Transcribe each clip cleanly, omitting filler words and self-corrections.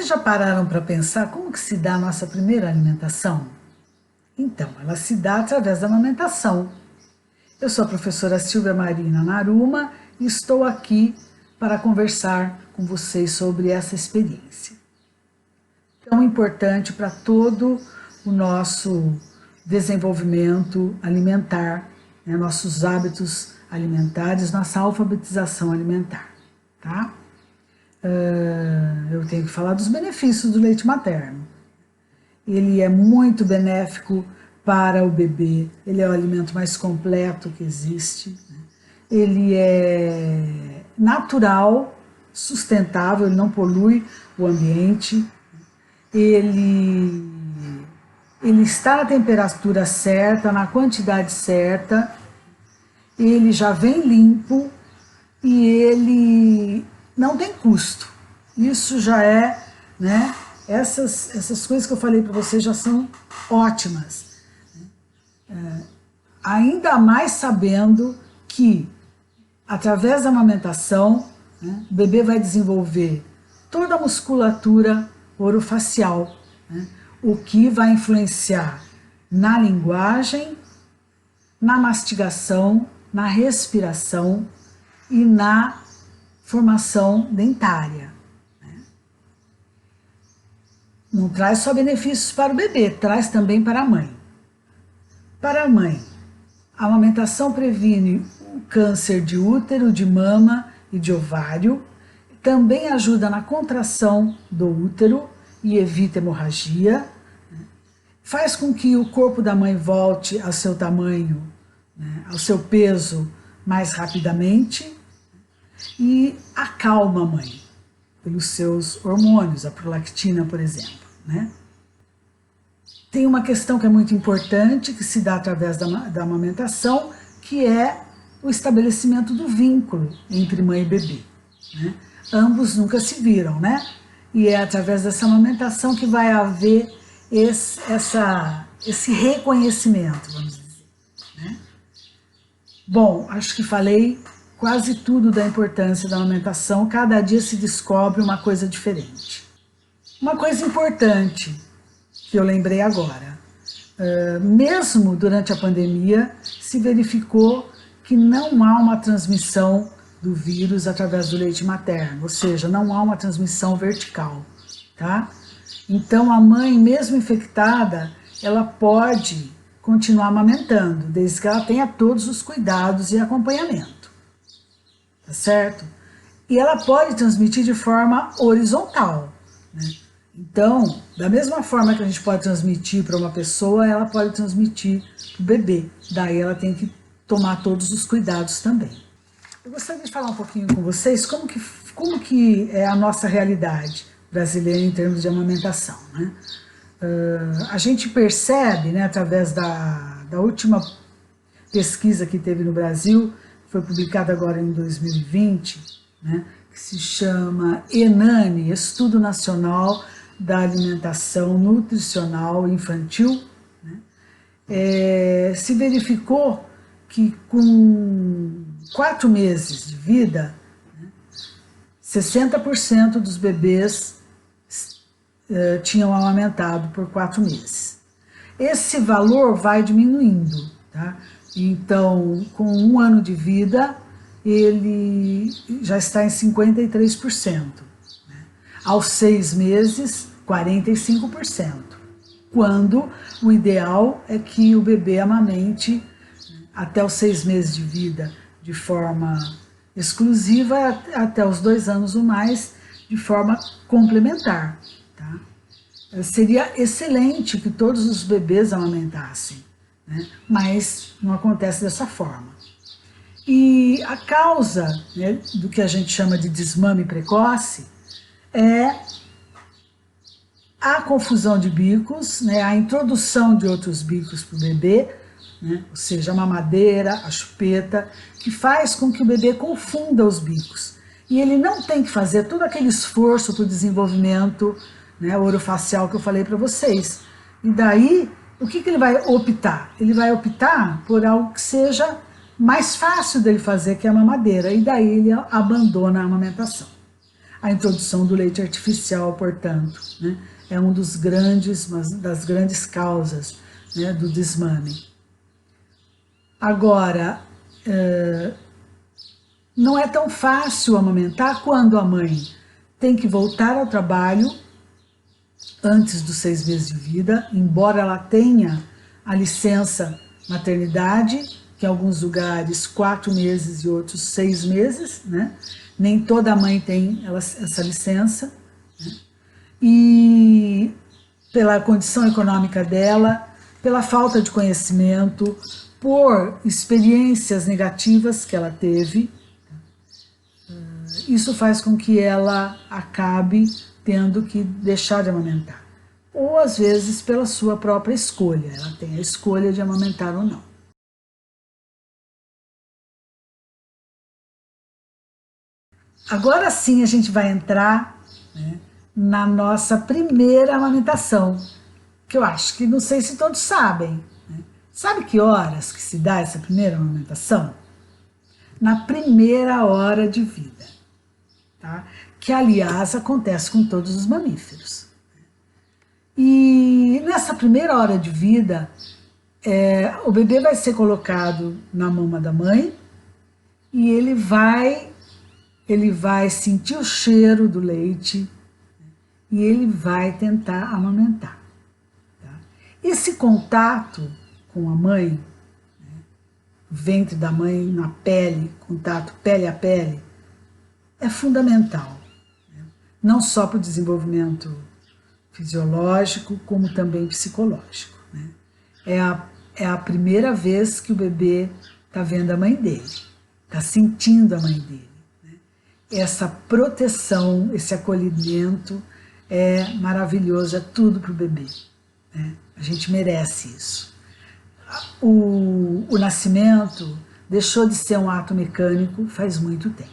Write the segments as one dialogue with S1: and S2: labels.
S1: Vocês já pararam para pensar como que se dá a nossa primeira alimentação? Então, ela se dá através da amamentação. Eu sou a professora Silvia Marina Naruma e estou aqui para conversar com vocês sobre essa experiência tão importante para todo o nosso desenvolvimento alimentar, né, nossos hábitos alimentares, nossa alfabetização alimentar, tá? Eu tenho que falar dos benefícios do leite materno. Ele é muito benéfico para o bebê, ele é o alimento mais completo que existe, né? Ele é natural, sustentável, ele não polui o ambiente, ele está na temperatura certa, na quantidade certa, ele já vem limpo e ele não tem custo. Isso já é, né? Essas coisas que eu falei para vocês já são ótimas. Ainda mais sabendo que, através da amamentação, né, o bebê vai desenvolver toda a musculatura orofacial, né, o que vai influenciar na linguagem, na mastigação, na respiração e na formação dentária. Não traz só benefícios para o bebê, traz também para a mãe. Para a mãe, a amamentação previne o câncer de útero, de mama e de ovário, também ajuda na contração do útero e evita hemorragia, faz com que o corpo da mãe volte ao seu tamanho, né, ao seu peso mais rapidamente e acalma a mãe pelos seus hormônios, a prolactina, por exemplo, né? Tem uma questão que é muito importante, que se dá através da amamentação, que é o estabelecimento do vínculo entre mãe e bebê, né? Ambos nunca se viram, né? E é através dessa amamentação que vai haver esse reconhecimento, vamos dizer, né? Bom, acho que falei quase tudo da importância da amamentação, cada dia se descobre uma coisa diferente. Uma coisa importante que eu lembrei agora, mesmo durante a pandemia, se verificou que não há uma transmissão do vírus através do leite materno, ou seja, não há uma transmissão vertical, tá? Então a mãe, mesmo infectada, ela pode continuar amamentando, desde que ela tenha todos os cuidados e acompanhamento, tá certo? E ela pode transmitir de forma horizontal, né? Então, da mesma forma que a gente pode transmitir para uma pessoa, ela pode transmitir para o bebê. Daí ela tem que tomar todos os cuidados também. Eu gostaria de falar um pouquinho com vocês como que é a nossa realidade brasileira em termos de amamentação, né? A gente percebe, né, através da última pesquisa que teve no Brasil, foi publicada agora em 2020, né, que se chama ENANI, Estudo Nacional da Alimentação Nutricional Infantil, né? Se verificou que com 4 meses de vida, né, 60% dos bebês tinham amamentado por 4 meses. Esse valor vai diminuindo, tá? Então, com 1 ano de vida, ele já está em 53%. Aos 6 meses, 45%, quando o ideal é que o bebê amamente até os 6 meses de vida de forma exclusiva, até os 2 anos ou mais de forma complementar, tá? Seria excelente que todos os bebês amamentassem, né? Mas não acontece dessa forma. E a causa, né, do que a gente chama de desmame precoce é a confusão de bicos, né, a introdução de outros bicos para o bebê, né, ou seja, a mamadeira, a chupeta, que faz com que o bebê confunda os bicos. E ele não tem que fazer todo aquele esforço para o desenvolvimento, né, orofacial que eu falei para vocês. E daí, o que ele vai optar? Ele vai optar por algo que seja mais fácil dele fazer, que é a mamadeira, e daí ele abandona a amamentação. a introdução do leite artificial, portanto, né, é das grandes causas, né, do desmame. Agora, não é tão fácil amamentar quando a mãe tem que voltar ao trabalho antes dos 6 meses de vida, embora ela tenha a licença maternidade, que em alguns lugares 4 meses e outros 6 meses, né? Nem toda mãe tem essa licença, né? E pela condição econômica dela, pela falta de conhecimento, por experiências negativas que ela teve, isso faz com que ela acabe tendo que deixar de amamentar. Ou às vezes pela sua própria escolha, ela tem a escolha de amamentar ou não. Agora sim a gente vai entrar, né, na nossa primeira amamentação, que eu acho que não sei se todos sabem, né? Sabe que horas que se dá essa primeira amamentação? Na primeira hora de vida, tá? Que aliás acontece com todos os mamíferos. E nessa primeira hora de vida, o bebê vai ser colocado na mama da mãe e ele vai sentir o cheiro do leite e ele vai tentar amamentar. Tá? Esse contato com a mãe, o ventre da mãe na pele, contato pele a pele, é fundamental, né? Não só para o desenvolvimento fisiológico, como também psicológico, né? É a primeira vez que o bebê está vendo a mãe dele, está sentindo a mãe dele. Né? Essa proteção, esse acolhimento é maravilhoso, é tudo para o bebê, né? A gente merece isso. O nascimento deixou de ser um ato mecânico faz muito tempo.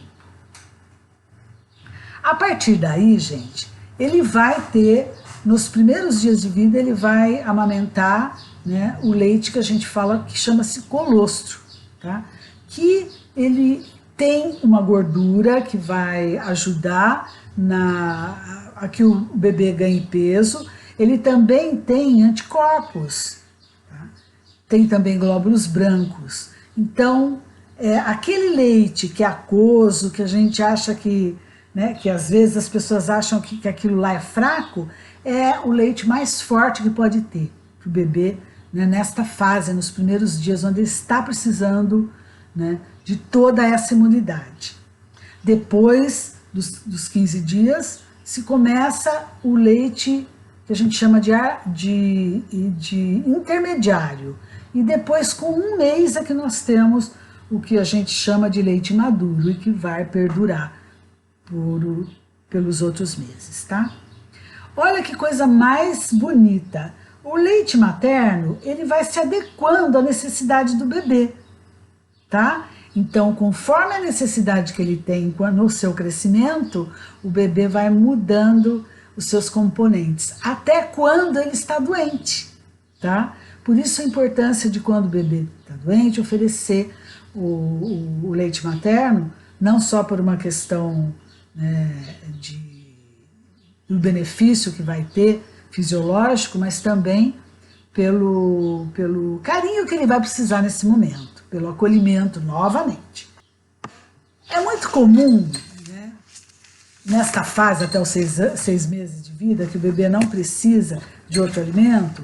S1: A partir daí, gente, ele vai ter, nos primeiros dias de vida, ele vai amamentar, né, o leite que a gente fala, que chama-se colostro, tá? Que ele tem uma gordura que vai ajudar a que o bebê ganhe peso. Ele também tem anticorpos, tá? Tem também glóbulos brancos. Então, aquele leite que é aquoso, que a gente acha que, né, que às vezes as pessoas acham que aquilo lá é fraco, é o leite mais forte que pode ter para o bebê, né, nesta fase, nos primeiros dias, onde ele está precisando, né, de toda essa imunidade. Depois dos 15 dias, se começa o leite que a gente chama de intermediário. E depois, com 1 mês, é que nós temos o que a gente chama de leite maduro e que vai perdurar pelos outros meses, tá? Olha que coisa mais bonita. O leite materno, ele vai se adequando à necessidade do bebê, tá? Então, conforme a necessidade que ele tem no seu crescimento, o bebê vai mudando os seus componentes, até quando ele está doente, tá? Por isso a importância de, quando o bebê está doente, oferecer o leite materno, não só por uma questão, né, do benefício que vai ter fisiológico, mas também pelo carinho que ele vai precisar nesse momento, pelo acolhimento novamente. É muito comum, né, nesta fase até os 6 meses de vida, que o bebê não precisa de outro alimento,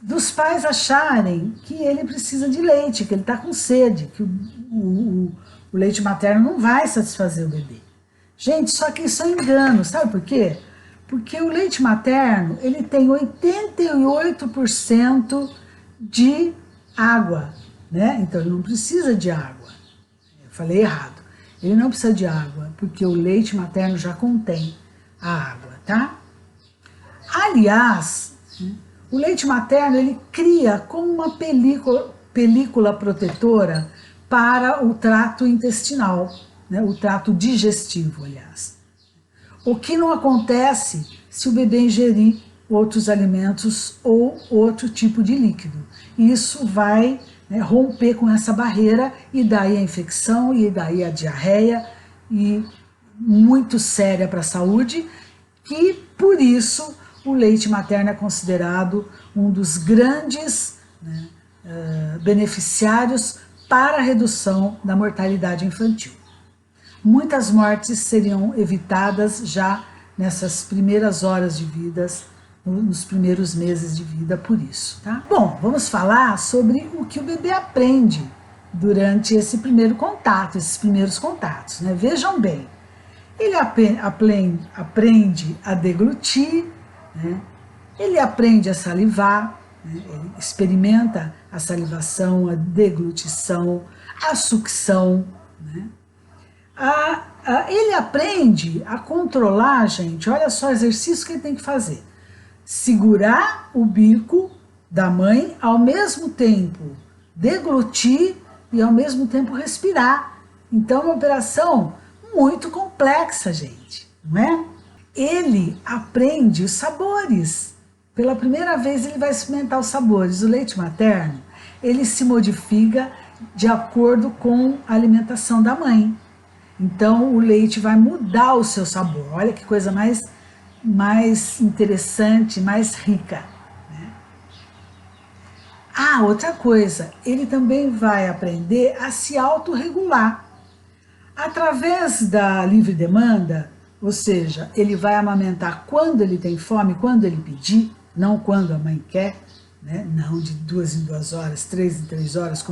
S1: dos pais acharem que ele precisa de leite, que ele está com sede, que o leite materno não vai satisfazer o bebê. Gente, só que isso é um engano, sabe por quê? Porque o leite materno, ele tem 88% de água, né? Então ele não precisa de água. Eu falei errado. Ele não precisa de água, porque o leite materno já contém a água, tá? Aliás, o leite materno, ele cria como uma película protetora para o trato intestinal, né? O trato digestivo, aliás. O que não acontece se o bebê ingerir outros alimentos ou outro tipo de líquido. Isso vai, né, romper com essa barreira, e daí a infecção, e daí a diarreia, e muito séria para a saúde, que por isso o leite materno é considerado um dos grandes, né, beneficiários para a redução da mortalidade infantil. Muitas mortes seriam evitadas já nessas primeiras horas de vida, nos primeiros meses de vida, por isso, tá? Bom, vamos falar sobre o que o bebê aprende durante esse primeiro contato, esses primeiros contatos, né? Vejam bem, ele aprende a deglutir, né? Ele aprende a salivar, né? Ele experimenta a salivação, a deglutição, a sucção, né? Ele aprende a controlar, gente, olha só o exercício que ele tem que fazer. Segurar o bico da mãe, ao mesmo tempo deglutir e ao mesmo tempo respirar. Então é uma operação muito complexa, gente, não é? Ele aprende os sabores. Pela primeira vez ele vai experimentar os sabores. O leite materno, ele se modifica de acordo com a alimentação da mãe. Então o leite vai mudar o seu sabor. Olha que coisa mais interessante, mais rica, né? Outra coisa, ele também vai aprender a se autorregular. Através da livre demanda, ou seja, ele vai amamentar quando ele tem fome, quando ele pedir, não quando a mãe quer, né? Não de 2 em 2 horas, 3 em 3 horas,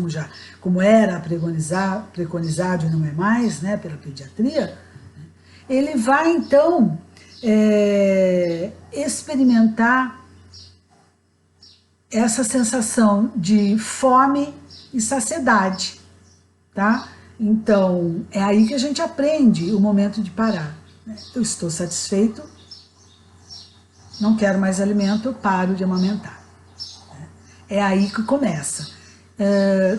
S1: como era preconizado e não é mais, né, pela pediatria. Ele vai então experimentar essa sensação de fome e saciedade, tá? Então, é aí que a gente aprende o momento de parar. Eu estou satisfeito, não quero mais alimento, eu paro de amamentar. É aí que começa.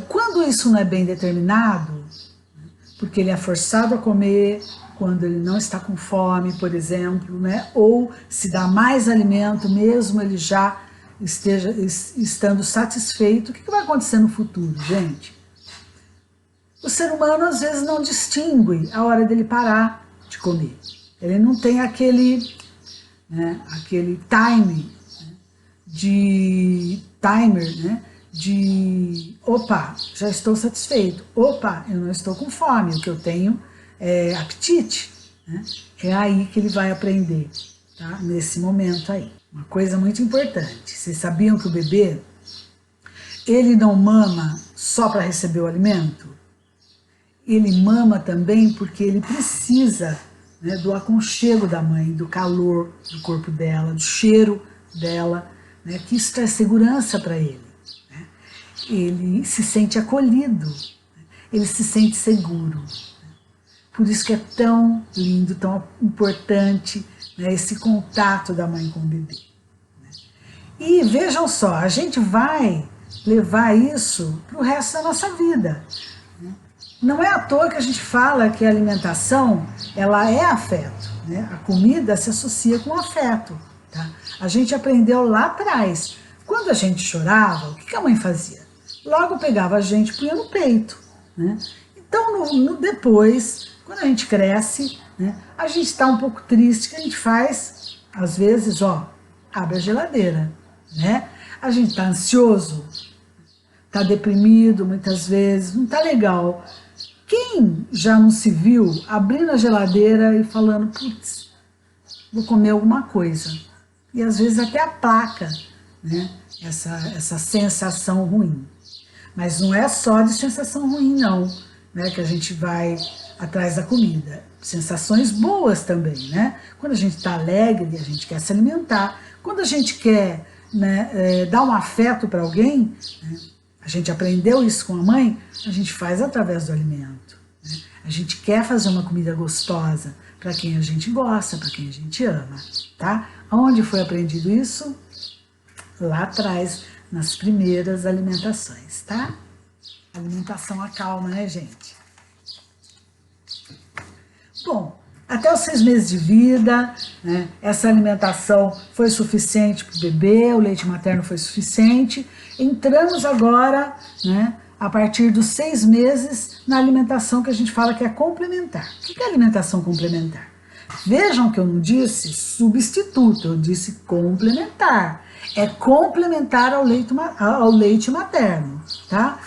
S1: Quando isso não é bem determinado, porque ele é forçado a comer, quando ele não está com fome, por exemplo, né? Ou se dá mais alimento, mesmo ele já estando satisfeito, o que vai acontecer no futuro, gente? O ser humano às vezes não distingue a hora dele parar de comer. Ele não tem aquele timer, né, de opa, já estou satisfeito, opa, eu não estou com fome, o que eu tenho é apetite, né? É aí que ele vai aprender, tá? Nesse momento aí. Uma coisa muito importante, vocês sabiam que o bebê, ele não mama só para receber o alimento? Ele mama também porque ele precisa, né, do aconchego da mãe, do calor do corpo dela, do cheiro dela, né, que isso traz segurança para ele. Né? Ele se sente acolhido, né? Ele se sente seguro. Né? Por isso que é tão lindo, tão importante, né, esse contato da mãe com o bebê. Né? E vejam só, a gente vai levar isso para o resto da nossa vida. Não é à toa que a gente fala que a alimentação, ela é afeto, né? A comida se associa com afeto, tá? A gente aprendeu lá atrás. Quando a gente chorava, o que a mãe fazia? Logo pegava a gente e punha no peito, né? Então, depois, quando a gente cresce, né, a gente está um pouco triste, o que a gente faz? Às vezes, abre a geladeira, né? A gente está ansioso, está deprimido muitas vezes, não está legal. Quem já não se viu abrindo a geladeira e falando, putz, vou comer alguma coisa? E às vezes até aplaca, né, essa sensação ruim. Mas não é só de sensação ruim não, né, que a gente vai atrás da comida. Sensações boas também, né? Quando a gente está alegre, a gente quer se alimentar. Quando a gente quer, né, dar um afeto para alguém, né, a gente aprendeu isso com a mãe, a gente faz através do alimento. Né? A gente quer fazer uma comida gostosa para quem a gente gosta, para quem a gente ama, tá? Onde foi aprendido isso? Lá atrás, nas primeiras alimentações, tá? Alimentação acalma, né, gente? Bom, até os 6 meses de vida, né, essa alimentação foi suficiente para o bebê, o leite materno foi suficiente. Entramos agora, né, a partir dos 6 meses na alimentação que a gente fala que é complementar. O que é alimentação complementar? Vejam que eu não disse substituto, eu disse complementar. É complementar ao leite materno, tá?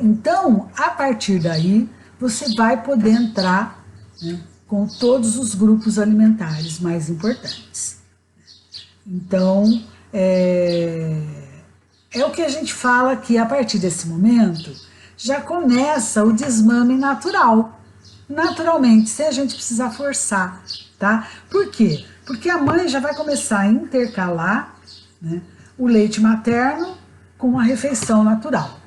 S1: Então, a partir daí, você vai poder entrar, né, com todos os grupos alimentares mais importantes. Então, é o que a gente fala que a partir desse momento já começa o desmame natural, naturalmente, sem a gente precisar forçar, tá? Por quê? Porque a mãe já vai começar a intercalar, né, o leite materno com a refeição natural.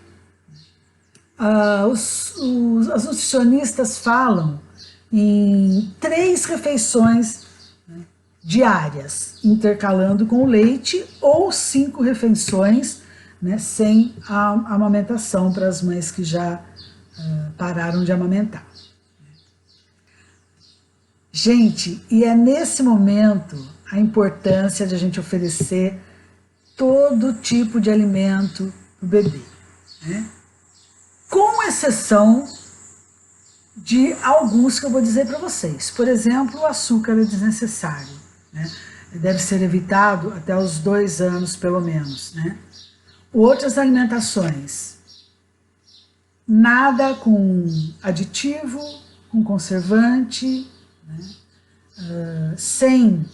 S1: As nutricionistas falam em 3 refeições, né, diárias, intercalando com o leite, ou 5 refeições, né, sem a amamentação para as mães que já pararam de amamentar. Gente, e é nesse momento a importância de a gente oferecer todo tipo de alimento para o bebê, né? Com exceção de alguns que eu vou dizer para vocês. Por exemplo, o açúcar é desnecessário, né? Deve ser evitado até os 2 anos, pelo menos, né? Outras alimentações, nada com aditivo, com conservante, né? Sem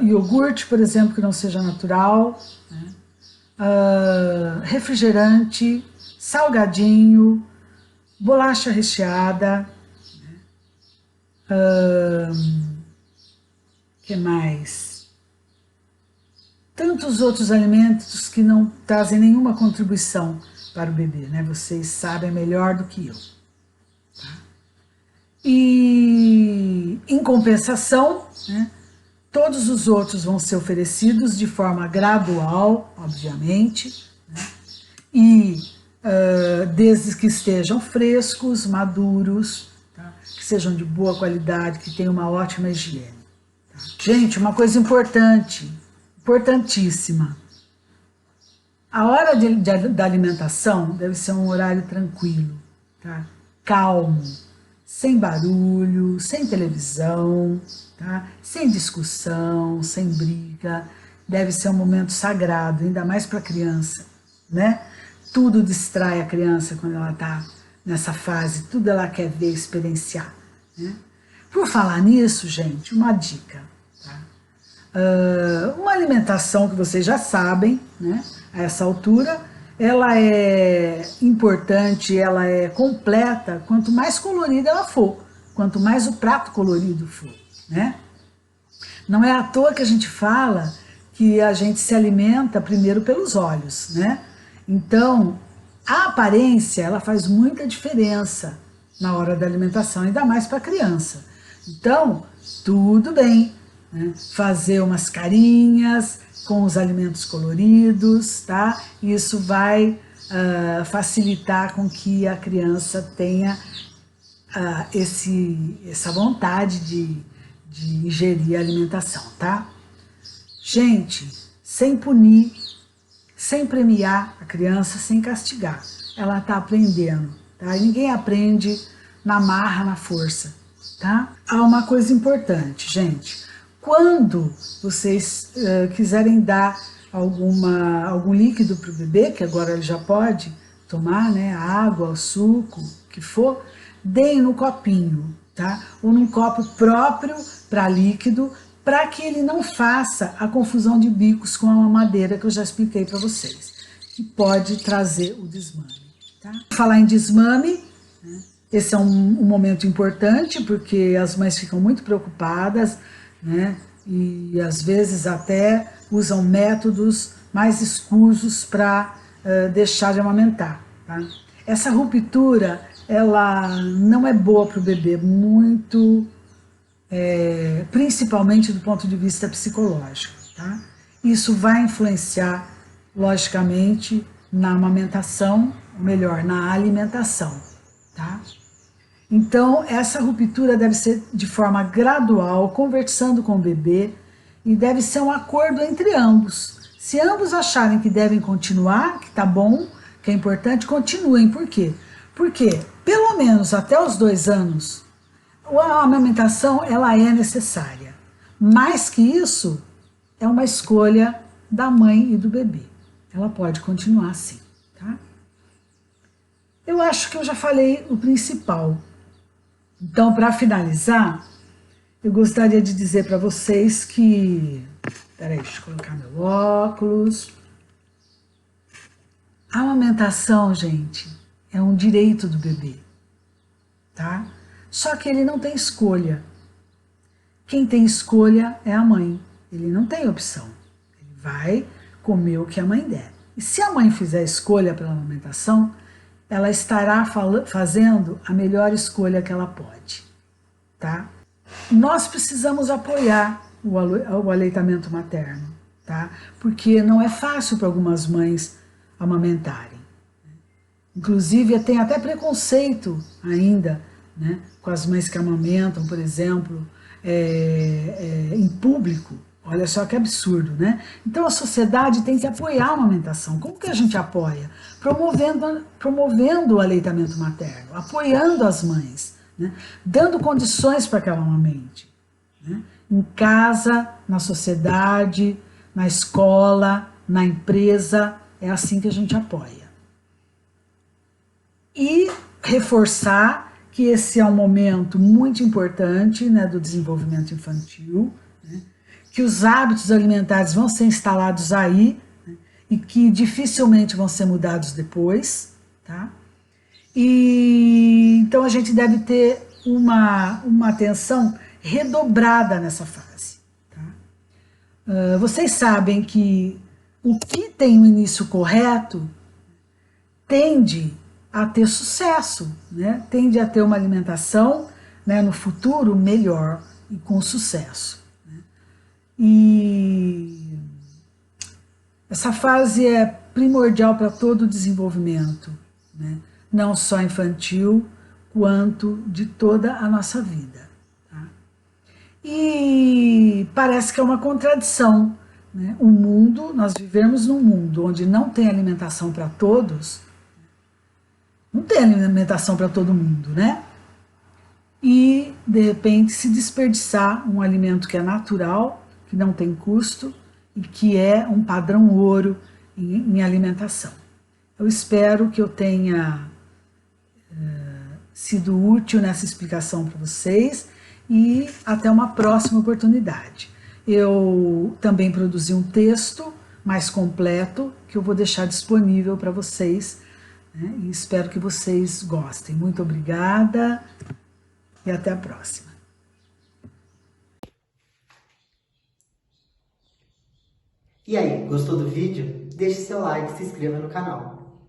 S1: iogurte, por exemplo, que não seja natural, né? Refrigerante, salgadinho, bolacha recheada, né? Que mais? Tantos outros alimentos que não trazem nenhuma contribuição para o bebê, né? Vocês sabem melhor do que eu. Tá? E, em compensação, né, todos os outros vão ser oferecidos de forma gradual, obviamente, né? E desde que estejam frescos, maduros, tá? Que sejam de boa qualidade, que tenham uma ótima higiene. Tá? Gente, uma coisa importante, importantíssima. A hora da alimentação deve ser um horário tranquilo, tá? Calmo, sem barulho, sem televisão, tá? Sem discussão, sem briga. Deve ser um momento sagrado, ainda mais para a criança, né? Tudo distrai a criança quando ela está nessa fase, tudo ela quer ver, experienciar, né? Por falar nisso, gente, uma dica, tá? Uma alimentação que vocês já sabem, né, a essa altura, ela é importante, ela é completa, quanto mais colorida ela for, quanto mais o prato colorido for, né? Não é à toa que a gente fala que a gente se alimenta primeiro pelos olhos, né? Então, a aparência, ela faz muita diferença na hora da alimentação, ainda mais para a criança. Então, tudo bem, né, fazer umas carinhas com os alimentos coloridos, tá? Isso vai facilitar com que a criança tenha essa vontade de ingerir a alimentação, tá? Gente, sem punir, sem premiar a criança, sem castigar. Ela está aprendendo, tá? E ninguém aprende na marra, na força, tá? Há uma coisa importante, gente. Quando vocês quiserem dar algum líquido para o bebê, que agora ele já pode tomar, né? Água, suco, o que for, deem no copinho, tá? Ou num copo próprio para líquido, para que ele não faça a confusão de bicos com a mamadeira que eu já expliquei para vocês, que pode trazer o desmame, tá? Falar em desmame, né, esse é um momento importante, porque as mães ficam muito preocupadas, né, e às vezes até usam métodos mais escusos para deixar de amamentar, tá? Essa ruptura, ela não é boa para o bebê, muito... principalmente do ponto de vista psicológico, tá? Isso vai influenciar, logicamente, na amamentação, ou melhor, na alimentação, tá? Então, essa ruptura deve ser de forma gradual, conversando com o bebê, e deve ser um acordo entre ambos. Se ambos acharem que devem continuar, que tá bom, que é importante, continuem. Por quê? Porque, pelo menos até os 2 anos, a amamentação ela é necessária. Mais que isso, é uma escolha da mãe e do bebê. Ela pode continuar assim, tá? Eu acho que eu já falei o principal. Então, para finalizar, eu gostaria de dizer para vocês que... Peraí, deixa eu colocar meu óculos. A amamentação, gente, é um direito do bebê, tá? Só que ele não tem escolha. Quem tem escolha é a mãe. Ele não tem opção. Ele vai comer o que a mãe der. E se a mãe fizer escolha pela amamentação, ela estará fazendo a melhor escolha que ela pode, tá? Nós precisamos apoiar o aleitamento materno, tá? Porque não é fácil para algumas mães amamentarem. Inclusive, tem até preconceito ainda, né, com as mães que amamentam, por exemplo, em público. Olha só que absurdo, né? Então a sociedade tem que apoiar a amamentação. Como que a gente apoia? Promovendo o aleitamento materno, apoiando as mães, né? Dando condições para que ela amamente, né? Em casa, na sociedade, na escola, na empresa, é assim que a gente apoia. E reforçar que esse é um momento muito importante, né, do desenvolvimento infantil, né, que os hábitos alimentares vão ser instalados aí, né, e que dificilmente vão ser mudados depois, tá? E então a gente deve ter uma atenção redobrada nessa fase, tá? Vocês sabem que o que tem o início correto tende a ter sucesso, né? Tende a ter uma alimentação, né, no futuro melhor e com sucesso, né? E essa fase é primordial para todo o desenvolvimento, né? Não só infantil, quanto de toda a nossa vida, tá? E parece que é uma contradição, né? Nós vivemos num mundo onde não tem alimentação para todos. Não tem alimentação para todo mundo, né? E, de repente, se desperdiçar um alimento que é natural, que não tem custo e que é um padrão ouro em alimentação. Eu espero que eu tenha sido útil nessa explicação para vocês e até uma próxima oportunidade. Eu também produzi um texto mais completo que eu vou deixar disponível para vocês, né? E espero que vocês gostem. Muito obrigada e até a próxima.
S2: E aí, gostou do vídeo? Deixe seu like e se inscreva no canal.